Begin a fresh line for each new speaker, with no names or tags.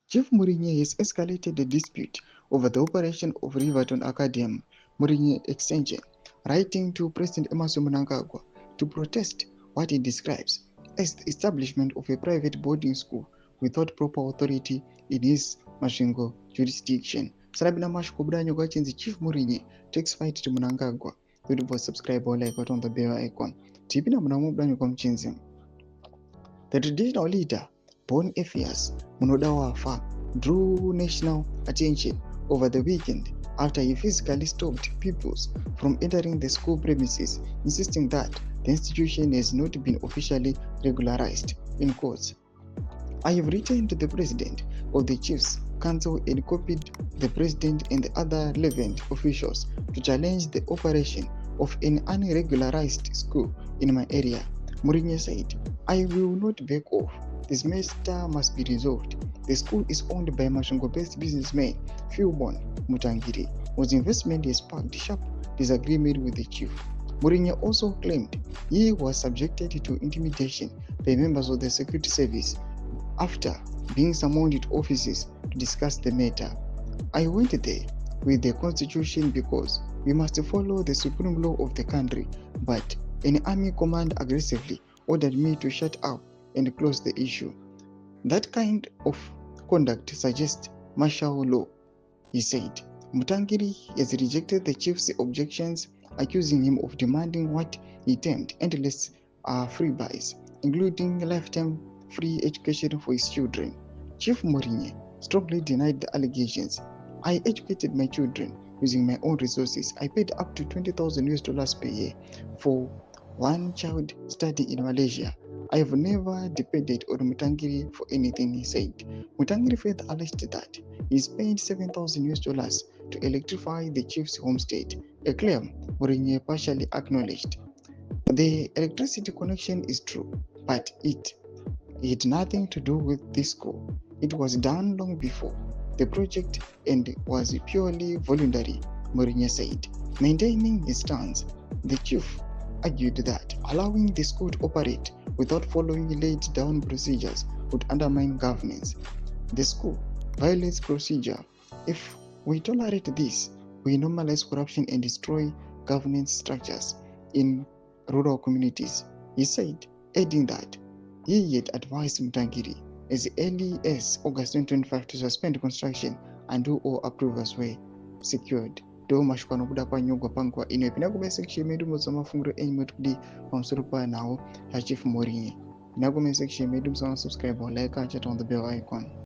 Chief Murinye has escalated the dispute over the operation of Riverton Academy, Murinye Extension, writing to President Emerson Mnangagwa to protest what he describes as the establishment of a private boarding school without proper authority in his Masvingo jurisdiction. Sarabina Mashkobranyo Gachinzi Chief Murinye takes fight to Mnangagwa. Beautiful subscribe or like button on the bell icon. Tipina Mnangagwa Komchinzi. The traditional leader, born Ephias Munodawafa, drew national attention over the weekend after he physically stopped pupils from entering the school premises, insisting that the institution has not been officially regularized. In quotes, I have written to the President of the Chiefs Council and copied the President and the other relevant officials to challenge the operation of an unregularized school in my area. Murinye said, I will not back off. This matter must be resolved. The school is owned by Masvingo-based businessman Philbon Mutangiri, whose investment has sparked sharp disagreement with the chief. Murinye also claimed he was subjected to intimidation by members of the security service after being summoned to offices to discuss the matter. I went there with the constitution because we must follow the supreme law of the country, but an army command aggressively ordered me to shut up and close the issue. That kind of conduct suggests martial law, he said. Mutangiri has rejected the chief's objections, accusing him of demanding what he termed endless freebies, including lifetime free education for his children. Chief Murinye strongly denied the allegations. I educated my children using my own resources. I paid up to $20,000 per year for one child studying in Malaysia. I have never depended on Mutangiri for anything, he said. Mutangiri further alleged that he spent $7,000 to electrify the chief's homestead, a claim Murinye partially acknowledged. The electricity connection is true, but it had nothing to do with this school. It was done long before the project and was purely voluntary, Murinye said. Maintaining his stance, the chief argued that allowing the school to operate without following laid down procedures would undermine governance. The school violates procedure. If we tolerate this, we normalize corruption and destroy governance structures in rural communities, he said, adding that he had advised Mutangiri as early as August 2025 to suspend construction until all approvals were secured. Do mashukano kuda pa nyogwa pangwa ino ipina kumesekishe medu mozama funguro enyi metudi pamsuru pa nao ya Chief Murinye. Ina kumesekishe medu mzama subscribe or like and chat on the bell icon.